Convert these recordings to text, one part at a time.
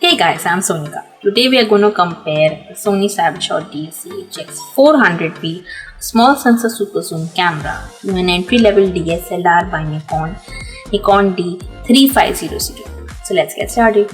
Hey guys, I'm Sonika. Today we are going to compare the Sony Cybershot DSC-HX400v small sensor super zoom camera to an entry-level DSLR by Nikon D3500. So let's get started.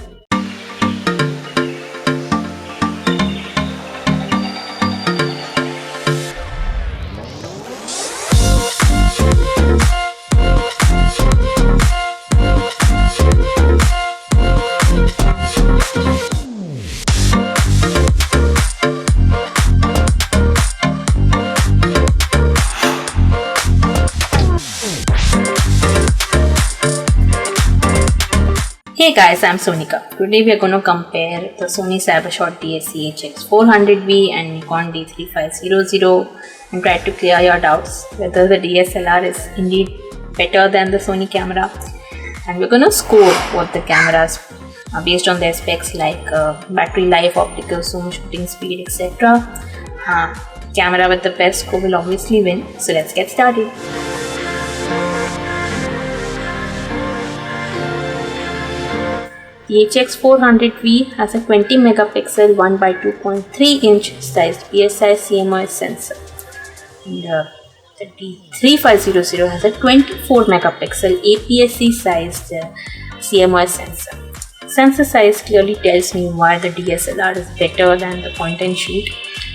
Hey guys, I'm Sonika. Today we are going to compare the Sony Cybershot DSC-HX400v and Nikon D3500 and try to clear your doubts whether the DSLR is indeed better than the Sony camera. And we're going to score both the cameras based on their specs like battery life, optical zoom, shooting speed, etc. Camera with the best score will obviously win. So let's get started. The HX400v has a 20 megapixel 1x2.3 inch sized PSI CMOS sensor, and the D3500 has a 24 megapixel APS-C sized CMOS sensor. Sensor size clearly tells me why the DSLR is better than the point and shoot.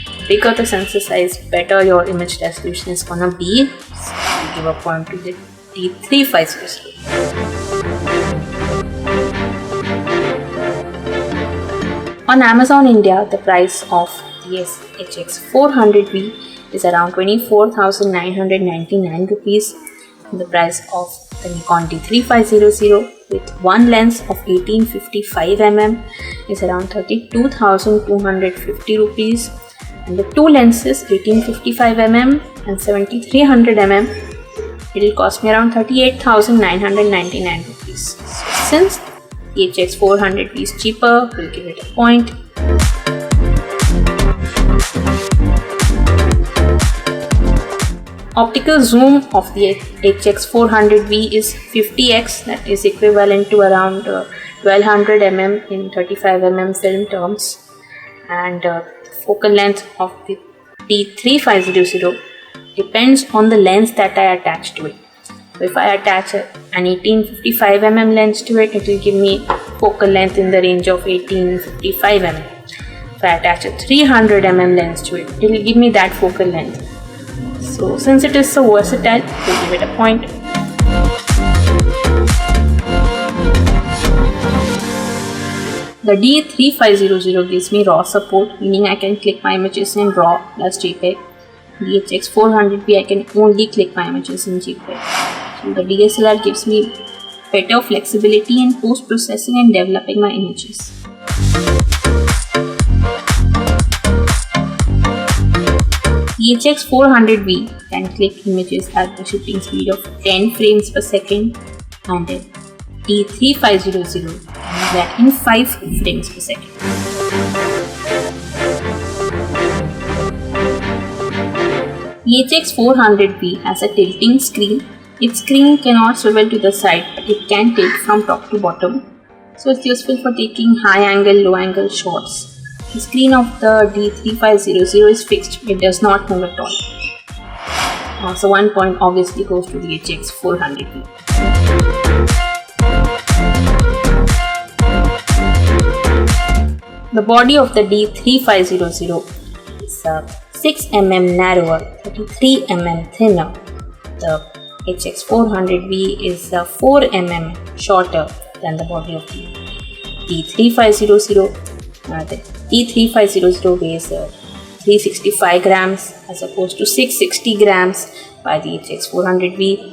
The bigger the sensor size, better your image resolution is gonna be. So I give a point to the D3500. On Amazon India, the price of the HX400v is around 24,999 rupees. The price of the Nikon D3500 with one lens of 1855mm is around 32,250 rupees. And the two lenses 1855mm and 7300mm, it will cost me around 38,999 rupees. So since the HX400v is cheaper, we'll give it a point. Optical zoom of the HX400v is 50x, that is equivalent to around 1200 mm in 35mm film terms, and focal length of the D3500 depends on the lens that I attach to it. So if I attach an 1855mm lens to it, it will give me focal length in the range of 1855mm. If I attach a 300mm lens to it, it will give me that focal length. So since it is so versatile, we'll give it a point. The D3500 gives me RAW support, meaning I can click my images in RAW plus JPEG. The HX400v, I can only click my images in JPEG. So the DSLR gives me better flexibility in post-processing and developing my images. The HX400v can click images at the shooting speed of 10 frames per second, and the D3500 can that in 5 frames per second. The HX400v has a tilting screen. Its screen cannot swivel to the side, but it can tilt from top to bottom. So it's useful for taking high angle, low angle shots. The screen of the D3500 is fixed, it does not move at all. So 1 point obviously goes to the HX400v. The body of the D3500 is 6mm narrower, 33mm thinner. The HX400v is 4mm shorter than the body of the D3500. The D3500 weighs 365 grams as opposed to 660 grams by the HX400v.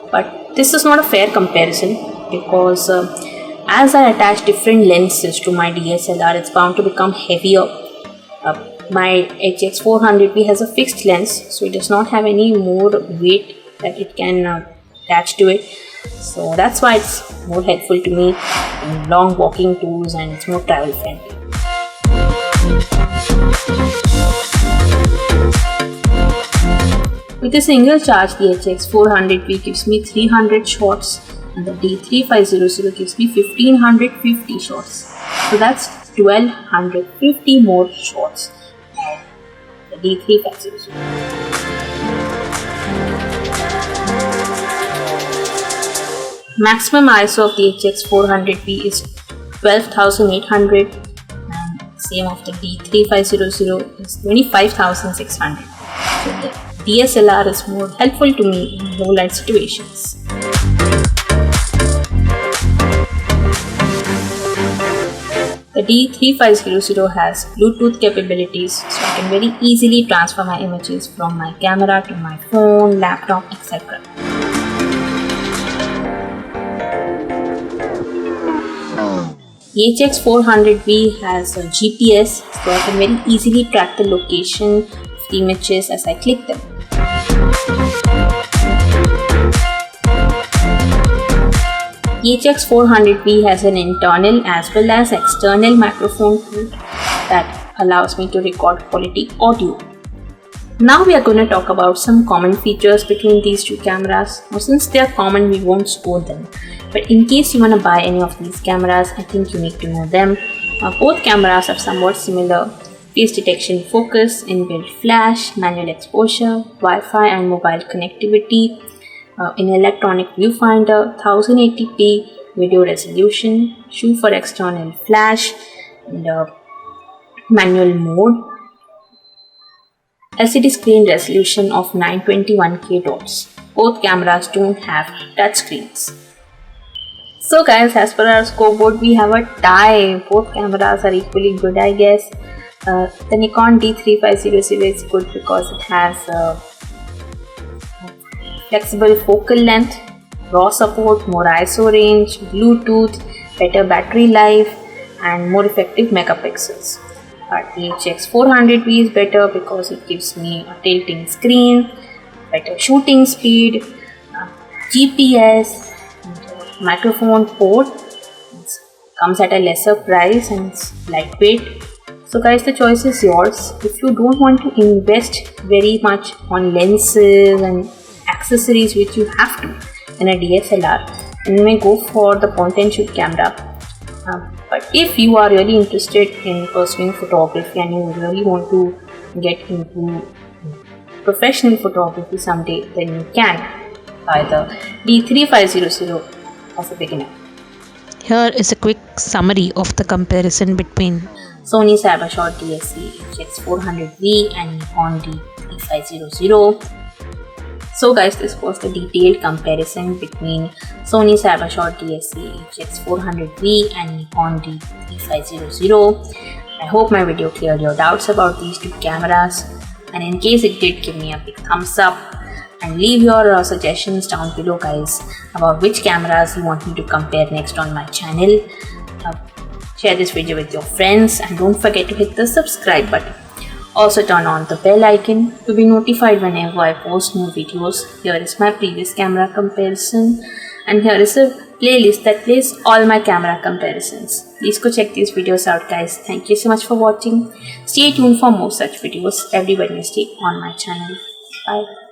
But this is not a fair comparison because as I attach different lenses to my DSLR, it's bound to become heavier. My HX400v has a fixed lens, so it does not have any more weight that it can attach to it. So that's why it's more helpful to me in long walking tours, and it's more travel friendly. With a single charge, the HX400v gives me 300 shots and the D3500 gives me 1550 shots. So that's 1250 more shots than the D3500. Maximum ISO of the HX400v is 12,800 and same of the D3500 is 25,600. So the DSLR is more helpful to me in low light situations. The D3500 has Bluetooth capabilities, so I can very easily transfer my images from my camera to my phone, laptop, etc. The HX400v has a GPS, so I can very easily track the location of the images as I click them. The HX400v has an internal as well as external microphone port that allows me to record quality audio. Now we are going to talk about some common features between these two cameras. Now since they are common, we won't score them. But in case you want to buy any of these cameras, I think you need to know them. Both cameras have somewhat similar face detection, focus, inbuilt flash, manual exposure, Wi-Fi and mobile connectivity, in electronic viewfinder, 1080p video resolution, shoe for external flash, and manual mode, LCD screen resolution of 921K dots. Both cameras don't have touchscreens. So guys, as per our scoreboard, we have a tie. Both cameras are equally good, I guess. The Nikon D3500 is good because it has flexible focal length, RAW support, more ISO range, Bluetooth, better battery life, and more effective megapixels. But the HX400v is better because it gives me a tilting screen, better shooting speed, GPS, microphone port. It comes at a lesser price and it's lightweight. So guys, the choice is yours. If you don't want to invest very much on lenses and accessories which you have to in a DSLR, then you may go for the point and shoot camera. But if you are really interested in pursuing photography and you really want to get into professional photography someday, then you can buy the D3500 as a beginner. Here is a quick summary of the comparison between Sony Cybershot DSC-HX400v and Nikon D3500. So guys, this was the detailed comparison between Sony Cybershot DSC-HX400v and Nikon D3500. I hope my video cleared your doubts about these two cameras, and in case it did, give me a big thumbs up and leave your suggestions down below guys about which cameras you want me to compare next on my channel. Share this video with your friends and don't forget to hit the subscribe button. Also turn on the bell icon to be notified whenever I post new videos. Here is my previous camera comparison and here is a playlist that plays all my camera comparisons. Please go check these videos out guys. Thank you so much for watching. Stay tuned for more such videos every Wednesday on my channel. Bye.